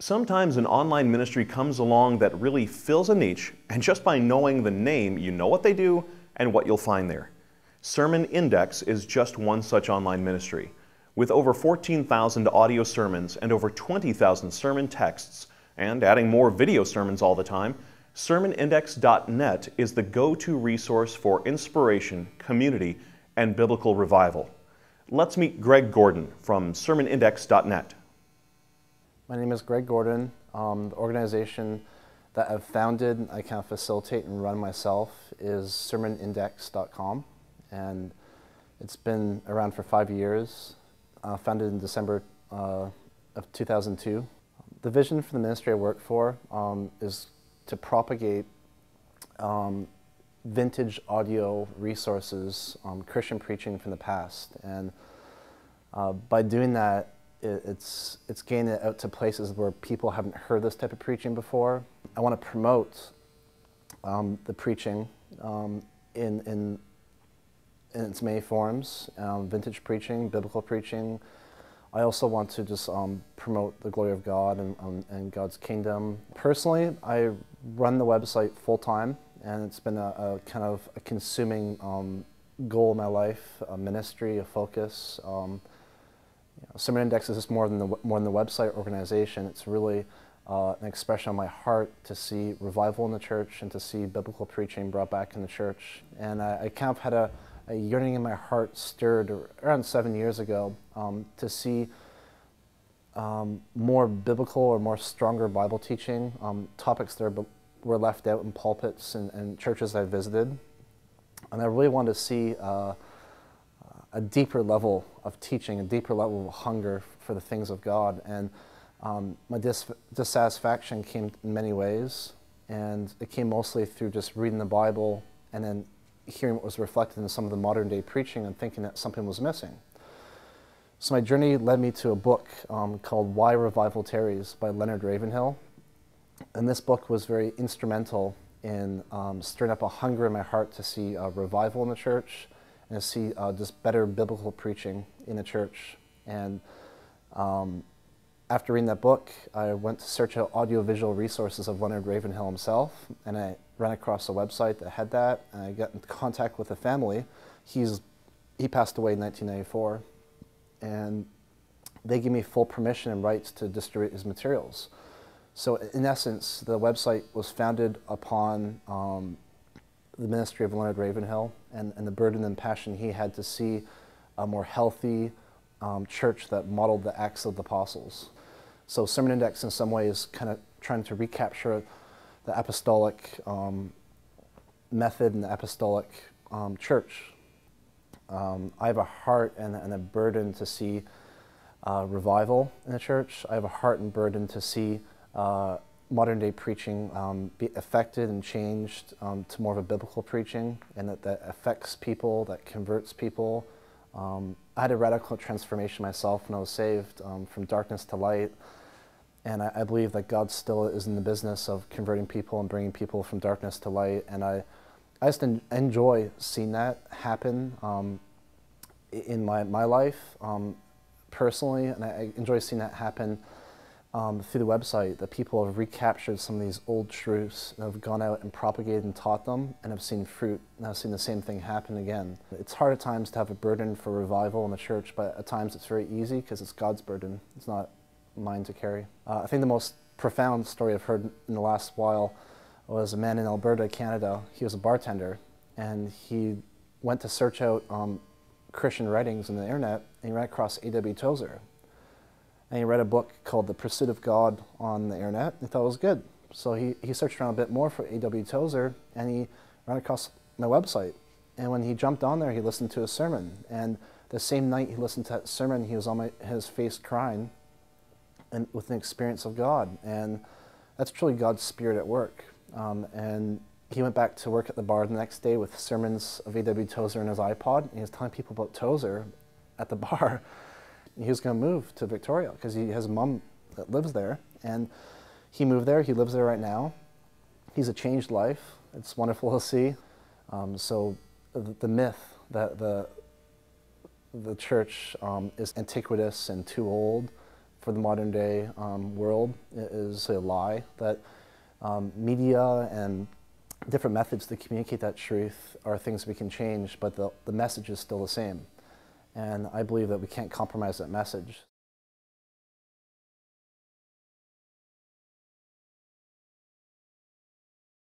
Sometimes an online ministry comes along that really fills a niche, and just by knowing the name, you know what they do and what you'll find there. Sermon Index is just one such online ministry. With over 14,000 audio sermons and over 20,000 sermon texts, and adding more video sermons all the time, SermonIndex.net is the go-to resource for inspiration, community, and biblical revival. Let's meet Greg Gordon from SermonIndex.net. My name is Greg Gordon. The organization that I've founded, I kind of facilitate and run myself, is SermonIndex.com, and it's been around for 5 years, founded in December of 2002. The vision for the ministry I work for is to propagate vintage audio resources, Christian preaching from the past, and by doing that, it's getting it out to places where people haven't heard this type of preaching before. I want to promote the preaching in its many forms, vintage preaching, biblical preaching. I also want to just promote the glory of God and God's kingdom. Personally, I run the website full-time, and it's been a kind of a consuming goal in my life, a ministry, a focus. Sermon Index is just more than the website organization. It's really an expression of my heart to see revival in the church and to see biblical preaching brought back in the church. And I kind of had a yearning in my heart stirred around 7 years ago to see more biblical or more stronger Bible teaching, topics that were left out in pulpits and churches I visited. And I really wanted to see a deeper level of teaching, a deeper level of hunger for the things of God. And my dissatisfaction came in many ways, and it came mostly through just reading the Bible and then hearing what was reflected in some of the modern day preaching and thinking that something was missing. So my journey led me to a book called Why Revival Tarries by Leonard Ravenhill. And this book was very instrumental in stirring up a hunger in my heart to see revival in the church and to see just better biblical preaching in the church. And after reading that book, I went to search out audiovisual resources of Leonard Ravenhill himself, and I ran across a website that had that, and I got in contact with a family. He passed away in 1994, and they gave me full permission and rights to distribute his materials. So in essence, the website was founded upon the ministry of Leonard Ravenhill and the burden and passion he had to see a more healthy church that modeled the Acts of the Apostles. So Sermon Index in some ways kind of trying to recapture the apostolic method and the apostolic church. I have a heart and a burden to see revival in the church. I have a heart and burden to see modern day preaching be affected and changed to more of a biblical preaching, and that affects people, that converts people. I had a radical transformation myself when I was saved, from darkness to light, and I believe that God still is in the business of converting people and bringing people from darkness to light, and I just enjoy seeing that happen in my life personally, and I enjoy seeing that happen through the website, that people have recaptured some of these old truths and have gone out and propagated and taught them and have seen fruit, and I've seen the same thing happen again. It's hard at times to have a burden for revival in the church, but at times it's very easy because it's God's burden. It's not mine to carry. I think the most profound story I've heard in the last while was a man in Alberta, Canada. He was a bartender, and he went to search out Christian writings on the internet, and he ran across A.W. Tozer. And he read a book called The Pursuit of God on the internet, and he thought it was good. So he searched around a bit more for A.W. Tozer, and he ran across my website. And when he jumped on there, he listened to a sermon. And the same night he listened to that sermon, he was on his face crying and with an experience of God. And that's truly God's Spirit at work. And he went back to work at the bar the next day with sermons of A.W. Tozer in his iPod, and he was telling people about Tozer at the bar. He was going to move to Victoria because he has a mom that lives there, and he moved there. He lives there right now. He's a changed life. It's wonderful to see. So the myth that the church is antiquitous and too old for the modern day world is a lie, that media and different methods to communicate that truth are things we can change, but the message is still the same. And I believe that we can't compromise that message.